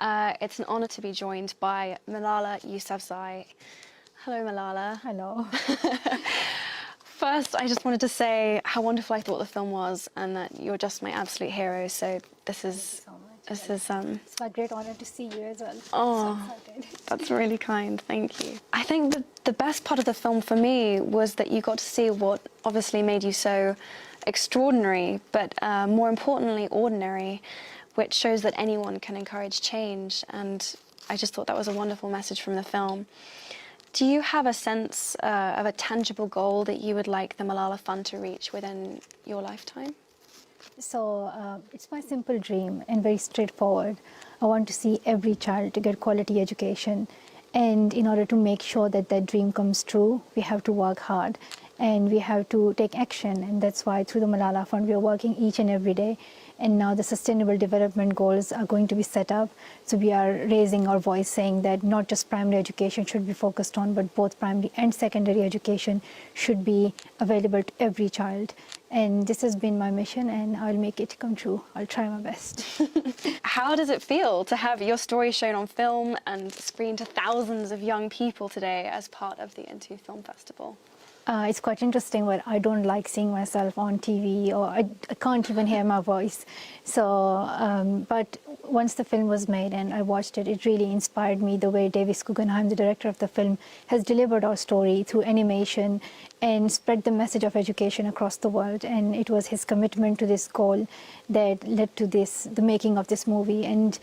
It's an honour to be joined by Malala Yousafzai. Hello, Malala. Hello. First, I just wanted to say how wonderful I thought the film was, and that you're just my absolute hero. So this is It's my great honour to see you as well. Oh, so excited. That's really kind. Thank you. I think the best part of the film for me was that you got to see what obviously made you so extraordinary, but more importantly, ordinary, which shows that anyone can encourage change. And I just thought that was a wonderful message from the film. Do you have a sense of a tangible goal that you would like the Malala Fund to reach within your lifetime? So it's my simple dream and very straightforward. I want to see every child to get quality education. And in order to make sure that that dream comes true, we have to work hard and we have to take action. And that's why through the Malala Fund, we are working each and every day. And now the Sustainable Development Goals are going to be set up. So we are raising our voice saying that not just primary education should be focused on, but both primary and secondary education should be available to every child. And this has been my mission, and I'll make it come true. I'll try my best. How does it feel to have your story shown on film and screened to thousands of young people today as part of the Into Film Festival? It's quite interesting, but I don't like seeing myself on TV, or I can't even hear my voice. So, but once the film was made and I watched it, it really inspired me the way Davis Guggenheim, the director of the film, has delivered our story through animation and spread the message of education across the world. And it was his commitment to this goal that led to this, the making of this movie. And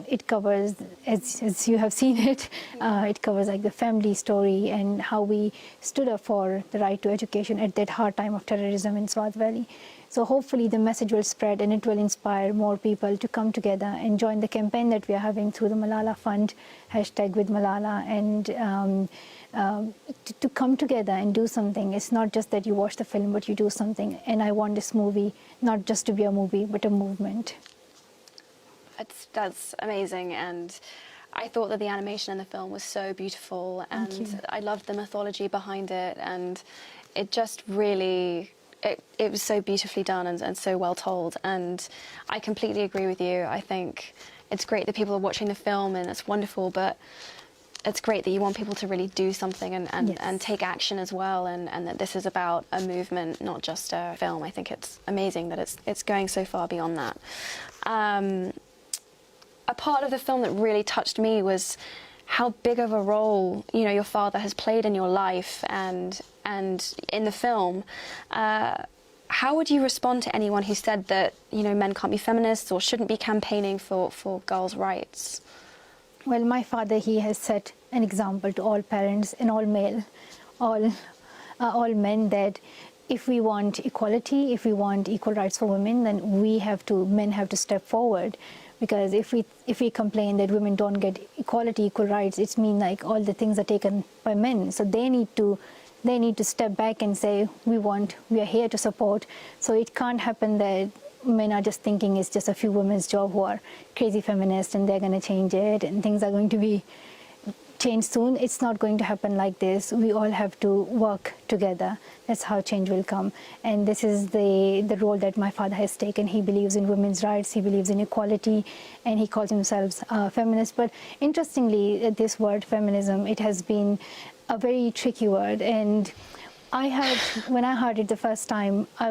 it covers, as you have seen it, it covers like the family story and how we stood up for the right to education at that hard time of terrorism in Swat Valley. So hopefully the message will spread and it will inspire more people to come together and join the campaign that we are having through the Malala Fund, #WithMalala, and to come together and do something. It's not just that you watch the film, but you do something. And I want this movie not just to be a movie, but a movement. That's amazing, and I thought that the animation in the film was so beautiful, and I loved the mythology behind it, and it just really, it was so beautifully done and so well told, and I completely agree with you. I think it's great that people are watching the film, and it's wonderful, but it's great that you want people to really do something and take action as well, and that this is about a movement, not just a film. I think it's amazing that it's going so far beyond that. A part of the film that really touched me was how big of a role, you know, your father has played in your life and in the film. How would you respond to anyone who said that, you know, men can't be feminists or shouldn't be campaigning for girls' rights? Well, my father, he has set an example to all parents and all men, that if we want equality, if we want equal rights for women, then men have to step forward. Because if we complain that women don't get equality, equal rights, it's mean like all the things are taken by men. So they need to step back and say, we are here to support. So it can't happen that men are just thinking it's just a few women's job who are crazy feminists and they're going to change it and things are going to be changed soon. It's not going to happen like this. We all have to work together. That's how change will come. And this is the role that my father has taken. He believes in women's rights, he believes in equality, and he calls himself a feminist. But interestingly, this word feminism, it has been a very tricky word. And when I heard it the first time, I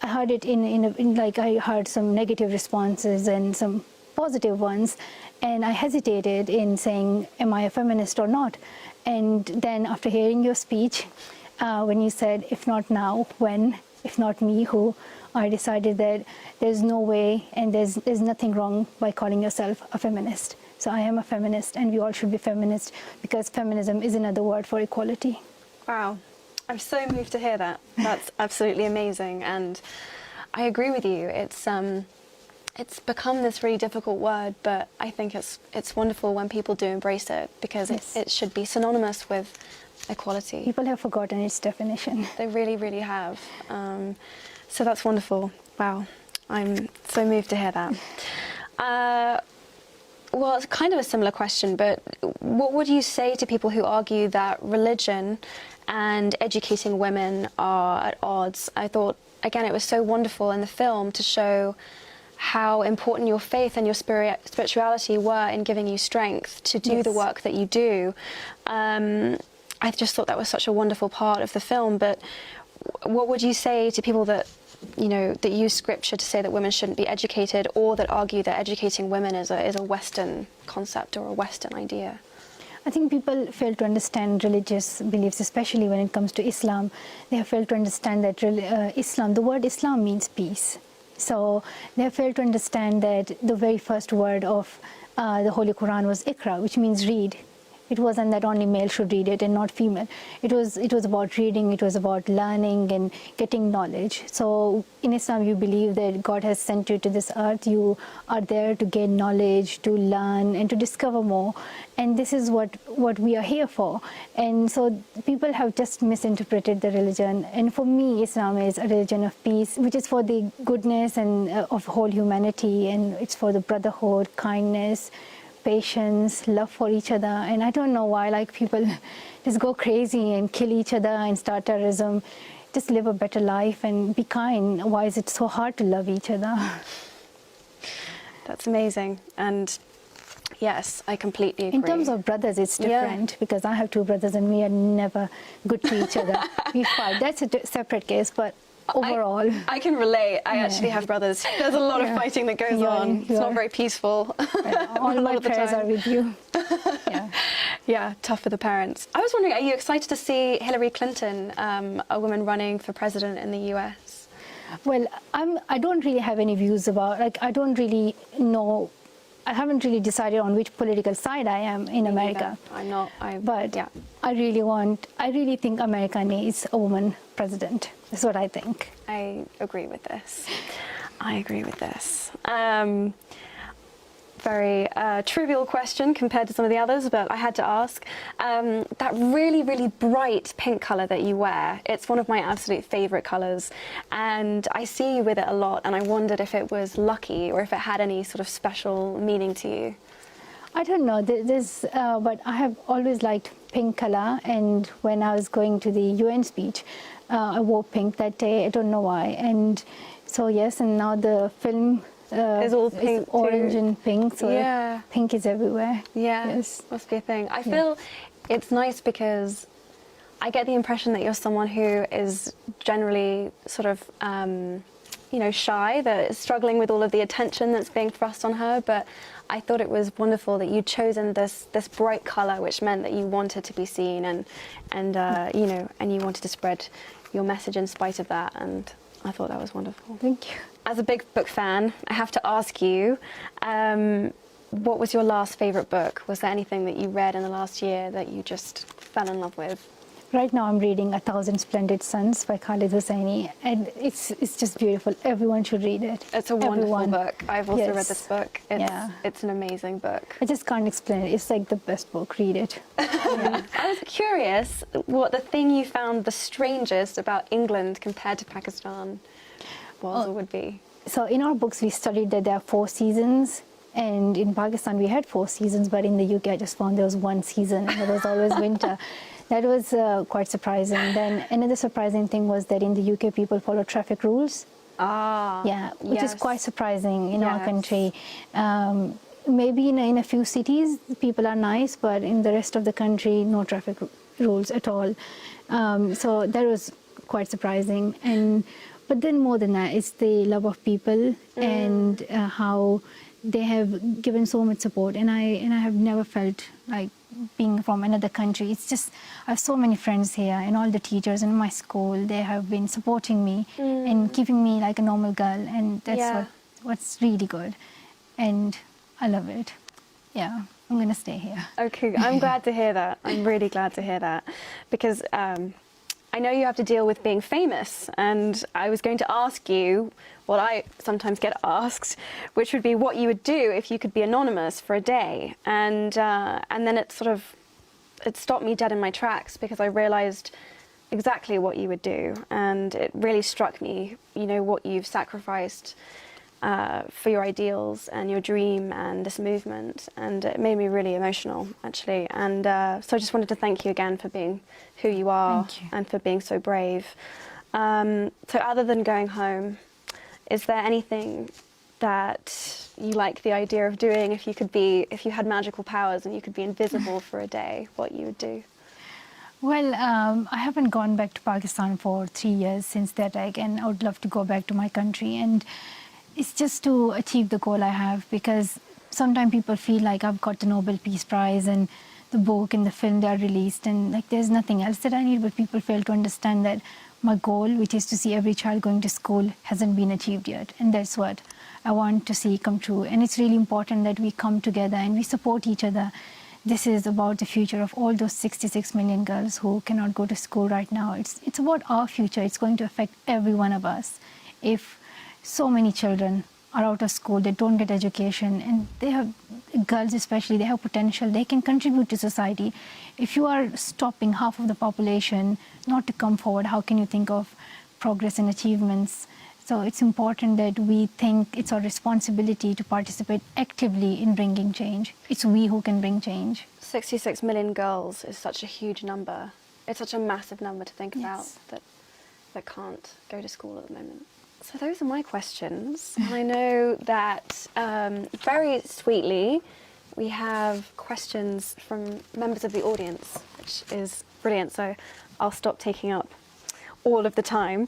heard it I heard some negative responses and some positive ones, and I hesitated in saying, am I a feminist or not? And then after hearing your speech, when you said, if not now, when? If not me, who? I decided that there's no way and there's nothing wrong by calling yourself a feminist. So I am a feminist, and we all should be feminists, because feminism is another word for equality. Wow. I'm so moved to hear that. That's absolutely amazing, and I agree with you. It's become this really difficult word, but I think it's wonderful when people do embrace it, because it should be synonymous with equality. People have forgotten its definition. They really, really have. So that's wonderful. Wow. I'm so moved to hear that. Well, it's kind of a similar question, but what would you say to people who argue that religion and educating women are at odds? I thought, again, it was so wonderful in the film to show how important your faith and your spirituality were in giving you strength to do the work that you do. I just thought that was such a wonderful part of the film. But what would you say to people that, you know, that use scripture to say that women shouldn't be educated, or that argue that educating women is a Western concept or a Western idea? I think people fail to understand religious beliefs, especially when it comes to Islam. They have failed to understand that Islam, the word Islam means peace. So they have failed to understand that the very first word of the Holy Quran was Iqra, which means read. It wasn't that only male should read it and not female. It was about reading, it was about learning and getting knowledge. So in Islam, you believe that God has sent you to this earth. You are there to gain knowledge, to learn, and to discover more. And this is what we are here for. And so people have just misinterpreted the religion. And for me, Islam is a religion of peace, which is for the goodness and of whole humanity, and it's for the brotherhood, kindness, patience, love for each other. And I don't know why, like, people just go crazy and kill each other and start terrorism. Just live a better life and be kind. Why is it so hard to love each other? That's amazing. And yes, I completely agree. In terms of brothers, it's different, because I have two brothers and we are never good to each other. We fight. That's a separate case, but overall, I can relate. I actually have brothers. There's a lot of fighting that goes on. It's not very peaceful. All my prayers are with you. Yeah, tough for the parents. I was wondering, are you excited to see Hillary Clinton, a woman running for president in the US? Well, I don't really have any views about, like, I don't really know. I haven't really decided on which political side I am in America. I'm not. But I really think America needs a woman president. That's what I think. I agree with this. Very trivial question compared to some of the others, but I had to ask. That really, really bright pink colour that you wear, it's one of my absolute favourite colours, and I see you with it a lot, and I wondered if it was lucky or if it had any sort of special meaning to you. I don't know, but I have always liked pink colour, and when I was going to the UN speech, I wore pink that day. I don't know why. And so yes, and now the film is all pink, orange too. And pink, so pink is everywhere. Yes, must be a thing. I feel it's nice because I get the impression that you're someone who is generally sort of, you know, shy, that is struggling with all of the attention that's being thrust on her, but I thought it was wonderful that you'd chosen this bright colour, which meant that you wanted to be seen and you know, and you wanted to spread your message in spite of that, and I thought that was wonderful. Thank you. As a big book fan, I have to ask you, what was your last favourite book? Was there anything that you read in the last year that you just fell in love with? Right now I'm reading A Thousand Splendid Suns by Khalid Hosseini, and it's just beautiful. Everyone should read it. It's a wonderful book. I've also read this book. It's an amazing book. I just can't explain it. It's like the best book. Read it. I was curious what the thing you found the strangest about England compared to Pakistan was or would be. So in our books we studied that there are 4 seasons, and in Pakistan we had 4 seasons, but in the UK I just found there was 1 season, and it was always winter. That was quite surprising. Then another surprising thing was that in the UK people follow traffic rules. Which is quite surprising in our country. Maybe in a few cities people are nice, but in the rest of the country no traffic rules at all. So that was quite surprising. But then more than that, it's the love of people and how they have given so much support, and I have never felt like being from another country. It's just, I have so many friends here, and all the teachers in my school, they have been supporting me and keeping me like a normal girl, and that's what's really good, and I love it. Yeah, I'm gonna stay here. Okay, I'm glad to hear that. I'm really glad to hear that, because I know you have to deal with being famous, and I was going to ask you what I sometimes get asked, which would be what you would do if you could be anonymous for a day. And then it stopped me dead in my tracks, because I realised exactly what you would do, and it really struck me, you know, what you've sacrificed for your ideals and your dream and this movement, and it made me really emotional, actually. And so I just wanted to thank you again for being who you are and for being so brave. So other than going home, is there anything that you like the idea of doing if you had magical powers and you could be invisible for a day, what you would do? Well, I haven't gone back to Pakistan for 3 years since the attack, and I would love to go back to my country. And it's just to achieve the goal I have, because sometimes people feel like I've got the Nobel Peace Prize and the book and the film they are released, and like there's nothing else that I need. But people fail to understand that my goal, which is to see every child going to school, hasn't been achieved yet, and that's what I want to see come true. And it's really important that we come together and we support each other. This is about the future of all those 66 million girls who cannot go to school right now. It's about our future. It's going to affect every one of us. If so many children are out of school, they don't get education, and they have, girls especially, they have potential, they can contribute to society. If you are stopping half of the population not to come forward, how can you think of progress and achievements? So it's important that we think it's our responsibility to participate actively in bringing change. It's we who can bring change. 66 million girls is such a huge number. It's such a massive number to think about that can't go to school at the moment. So those are my questions. And I know that very sweetly we have questions from members of the audience, which is brilliant. So I'll stop taking up all of the time.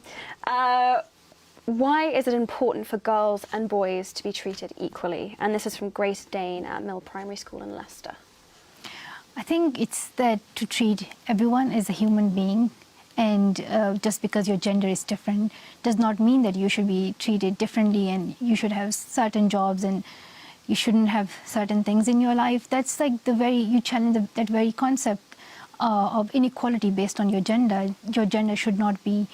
Why is it important for girls and boys to be treated equally? And this is from Grace Dane at Mill Primary School in Leicester. I think it's that to treat everyone as a human being, and just because your gender is different does not mean that you should be treated differently and you should have certain jobs and you shouldn't have certain things in your life. That's like you challenge that very concept of inequality based on your gender. Your gender should not be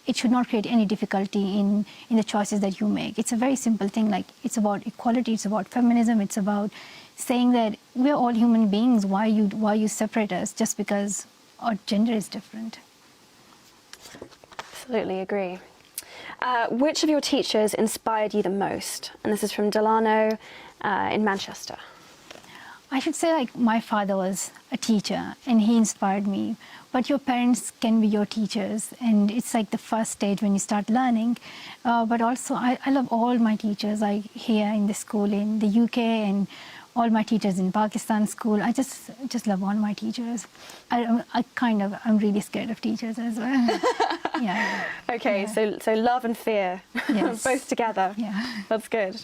it should not create any difficulty in the choices that you make. It's a very simple thing, like it's about equality, it's about feminism, it's about saying that we're all human beings. Why you separate us just because our gender is different? Absolutely agree. Which of your teachers inspired you the most? And this is from Delano in Manchester. I should say, like, my father was a teacher and he inspired me. But your parents can be your teachers, and it's like the first stage when you start learning. But also, I love all my teachers, like here in the school in the UK, and all my teachers in Pakistan school. I just love all my teachers. I'm really scared of teachers as well. Yeah. Okay, yeah. So love and fear, Yes. both together. Yeah. That's good.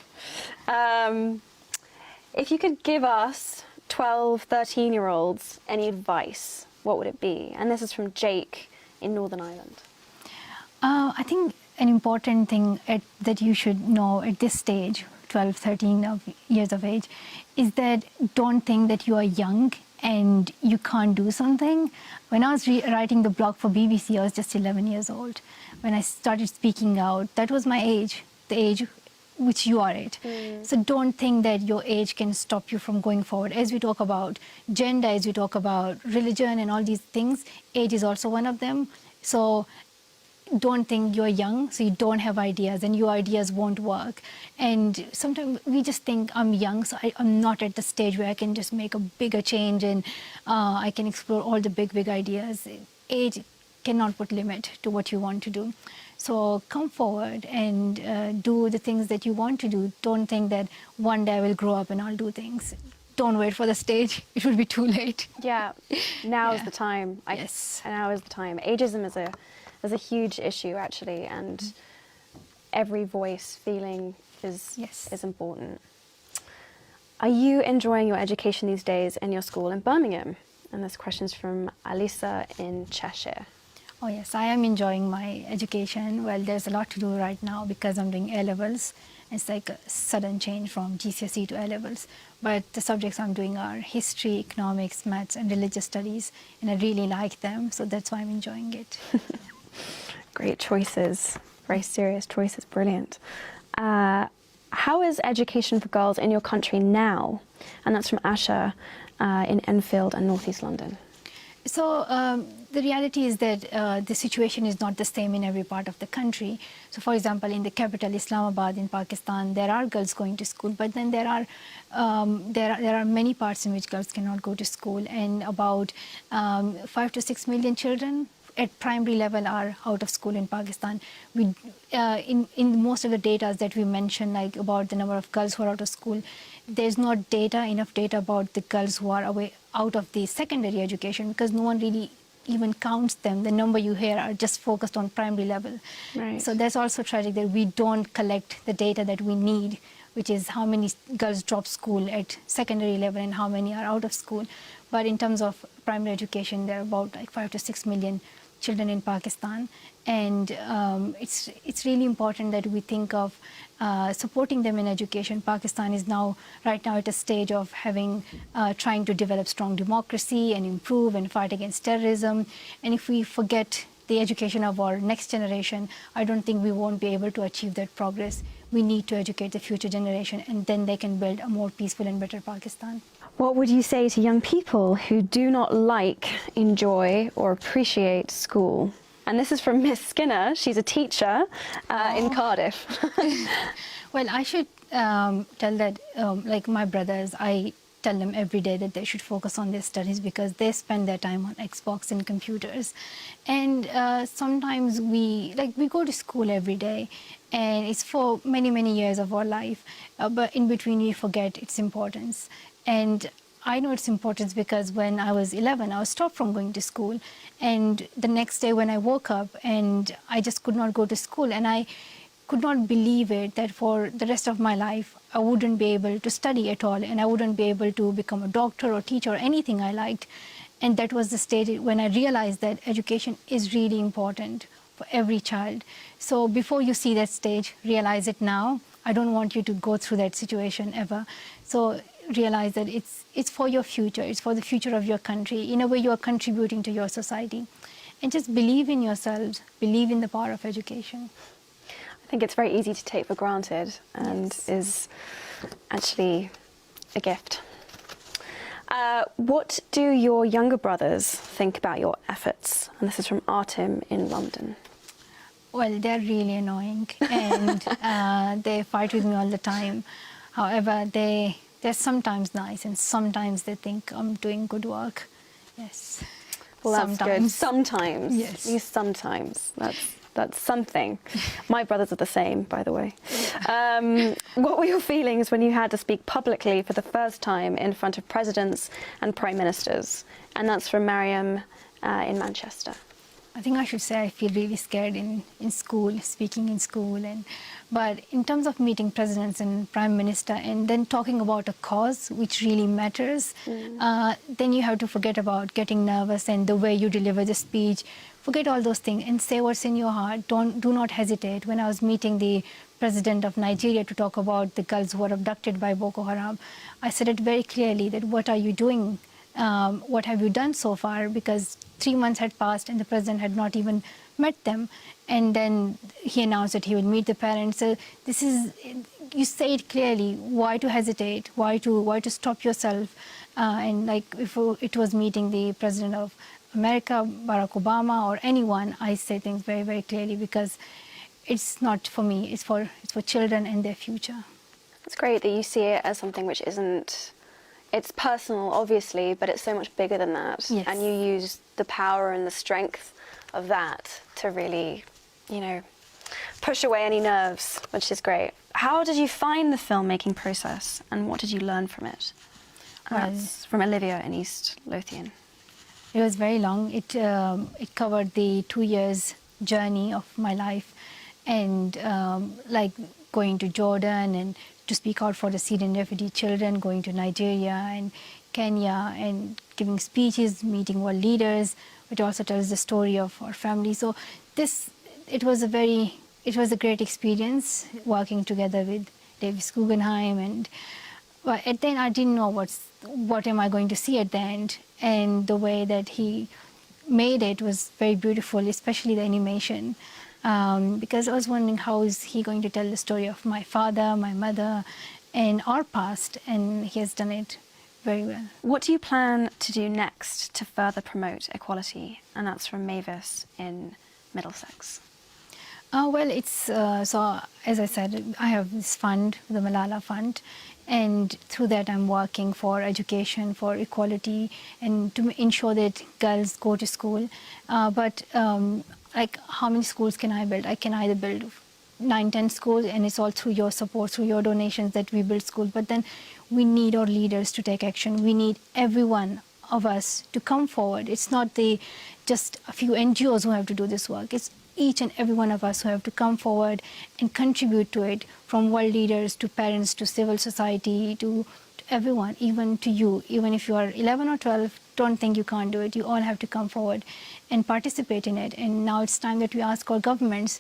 If you could give us 12, 13-year-olds any advice, what would it be? And this is from Jake in Northern Ireland. I think an important thing that you should know at this stage, 12, 13 years of age, is that don't think that you are young and you can't do something. When I was writing the blog for BBC, I was just 11 years old. When I started speaking out, that was my age, the age which you are at. So don't think that your age can stop you from going forward. As we talk about gender, as we talk about religion and all these things, age is also one of them. So don't think you're young, so you don't have ideas and your ideas won't work. And sometimes we just think I'm young, so I'm not at the stage where I can just make a bigger change and I can explore all the big ideas. Age cannot put limit to what you want to do. So come forward and do the things that you want to do. Don't think that one day I will grow up and I'll do things. Don't wait for the stage. It will be too late. Yeah, now is the time. Yes. Now is the time. Ageism is a huge issue, actually, and every voice, feeling is important. Are you enjoying your education these days in your school in Birmingham? And this question's from Alisa in Cheshire. Oh yes, I am enjoying my education. Well, there's a lot to do right now because I'm doing A-levels. It's like a sudden change from GCSE to A-levels. But the subjects I'm doing are history, economics, maths, and religious studies, and I really like them, so that's why I'm enjoying it. Great choices, very serious choices, brilliant. How is education for girls in your country now? And that's from Asha in Enfield and North East London. So the reality is that the situation is not the same in every part of the country. So for example, in the capital Islamabad in Pakistan, there are girls going to school, but then there are many parts in which girls cannot go to school, and about 5 to 6 million children at primary level are out of school in Pakistan. We, in most of the data that we mentioned, like about the number of girls who are out of school, there's not enough data about the girls who are away out of the secondary education, because no one really even counts them. The number you hear are just focused on primary level. Right. So that's also tragic that we don't collect the data that we need, which is how many girls drop school at secondary level and how many are out of school. But in terms of primary education, there are about like 5 to 6 million children in Pakistan. And it's really important that we think of supporting them in education. Pakistan is right now at a stage of trying to develop strong democracy and improve and fight against terrorism. And if we forget the education of our next generation, I don't think we won't be able to achieve that progress. We need to educate the future generation, and then they can build a more peaceful and better Pakistan. What would you say to young people who do not like, enjoy, or appreciate school? And this is from Miss Skinner. She's a teacher in Cardiff. Well, I should tell that, like my brothers, I tell them every day that they should focus on their studies, because they spend their time on Xbox and computers. And sometimes we go to school every day, and it's for many, many years of our life. But in between, we forget its importance. And I know its importance because when I was 11, I was stopped from going to school. And the next day when I woke up, and I just could not go to school, and I could not believe it, that for the rest of my life, I wouldn't be able to study at all, and I wouldn't be able to become a doctor or teacher or anything I liked. And that was the stage when I realized that education is really important for every child. So before you see that stage, realize it now. I don't want you to go through that situation ever. So realize that it's for your future, it's for the future of your country. In a way, you are contributing to your society. And just believe in yourselves, believe in the power of education. I think it's very easy to take for granted, and is actually a gift. What do your younger brothers think about your efforts? And this is from Artem in London. Well, they're really annoying, and they fight with me all the time. However, they're sometimes nice, and sometimes they think I'm doing good work. Yes. Well, that's sometimes. good. Sometimes. Yes. You sometimes. That's something. My brothers are the same, by the way. What were your feelings when you had to speak publicly for the first time in front of presidents and prime ministers? And that's from Mariam in Manchester. I think I should say I feel really scared in school, speaking in school. But in terms of meeting presidents and prime minister and then talking about a cause which really matters, then you have to forget about getting nervous and the way you deliver the speech. Forget all those things and say what's in your heart. Do not hesitate. When I was meeting the president of Nigeria to talk about the girls who were abducted by Boko Haram, I said it very clearly that what are you doing? What have you done so far? Because 3 months had passed and the president had not even met them. And then he announced that he would meet the parents. So this is, you say it clearly. Why to hesitate? Why to stop yourself? And like if it was meeting the president of America, Barack Obama, or anyone, I say things very, very clearly, because it's not for me. It's for children and their future. It's great that you see it as something which isn't. It's personal, obviously, but it's so much bigger than that. Yes. And you use the power and the strength of that to really, push away any nerves, which is great. How did you find the filmmaking process, and what did you learn from it? That's from Olivia in East Lothian. It was very long. It covered the 2 years journey of my life, and like going to Jordan and to speak out for the Syrian refugee children, going to Nigeria and Kenya and giving speeches, meeting world leaders. It also tells the story of our family. So it was a great experience working together with Davis Guggenheim. But at the end, I didn't know what am I going to see at the end. And the way that he made it was very beautiful, especially the animation. Because I was wondering how is he going to tell the story of my father, my mother, and our past, and he has done it very well. What do you plan to do next to further promote equality? And that's from Mavis in Middlesex. Well, it's so as I said, I have this fund, the Malala Fund, And through that, I'm working for education, for equality, and to ensure that girls go to school. Like, how many schools can I build? I can either build 9, 10 schools, and it's all through your support, through your donations that we build schools. But then we need our leaders to take action. We need every one of us to come forward. It's not just a few NGOs who have to do this work. It's each and every one of us who have to come forward and contribute to it, from world leaders to parents to civil society to everyone, even to you. Even if you are 11 or 12, don't think you can't do it. You all have to come forward and participate in it. And now it's time that we ask our governments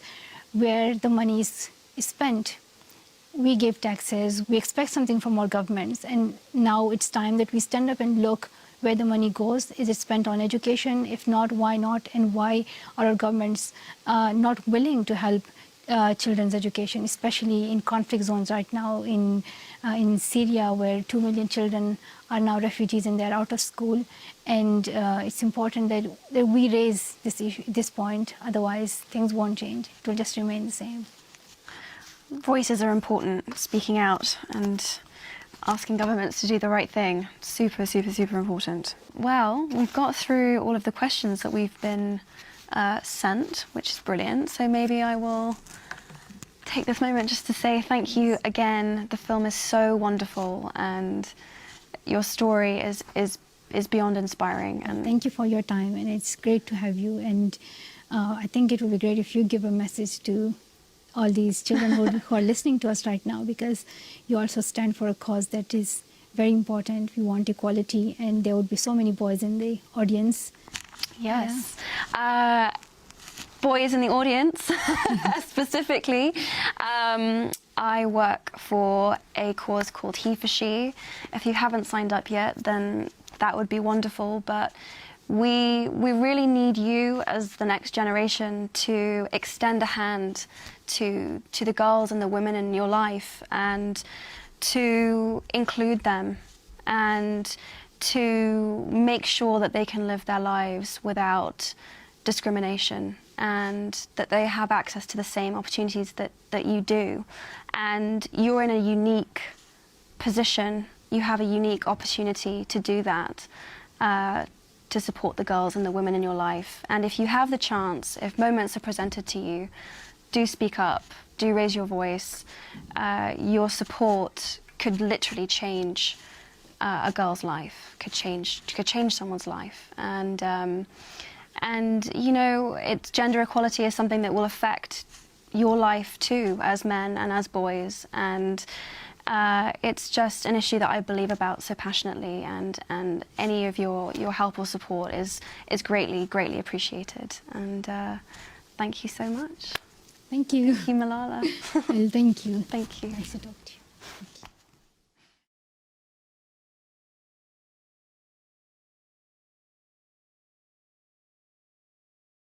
where the money is spent. We give taxes, we expect something from our governments, and now it's time that we stand up and look where the money goes. Is it spent on education? If not, why not? And why are our governments not willing to help children's education, especially in conflict zones right now, in Syria, where 2 million children are now refugees and they're out of school. And it's important that we raise this point, otherwise things won't change. It will just remain the same. Voices are important, speaking out and asking governments to do the right thing. Super, super, super important. Well, we've got through all of the questions that we've been sent, which is brilliant. So maybe I will take this moment just to say thank you again. The film is so wonderful, and your story is beyond inspiring. And thank you for your time, and it's great to have you. And I think it would be great if you give a message to all these children who are listening to us right now, because you also stand for a cause that is very important. We want equality, and there would be so many boys in the audience. Yes. Yeah. Boys in the audience, specifically. I work for a cause called He for She. If you haven't signed up yet, then that would be wonderful. But we really need you as the next generation to extend a hand to the girls and the women in your life, and to include them, and to make sure that they can live their lives without discrimination, and that they have access to the same opportunities that you do. And you're in a unique position. You have a unique opportunity to do that, to support the girls and the women in your life. And if you have the chance, if moments are presented to you, do speak up, do raise your voice. Your support could literally change a girl's life, could change someone's life. And you know, gender equality is something that will affect your life too, as men and as boys. And it's just an issue that I believe about so passionately, and any of your help or support is greatly, greatly appreciated. And thank you so much. Thank you. Thank you, Malala. Well, thank you. Thank you. Nice to talk to you.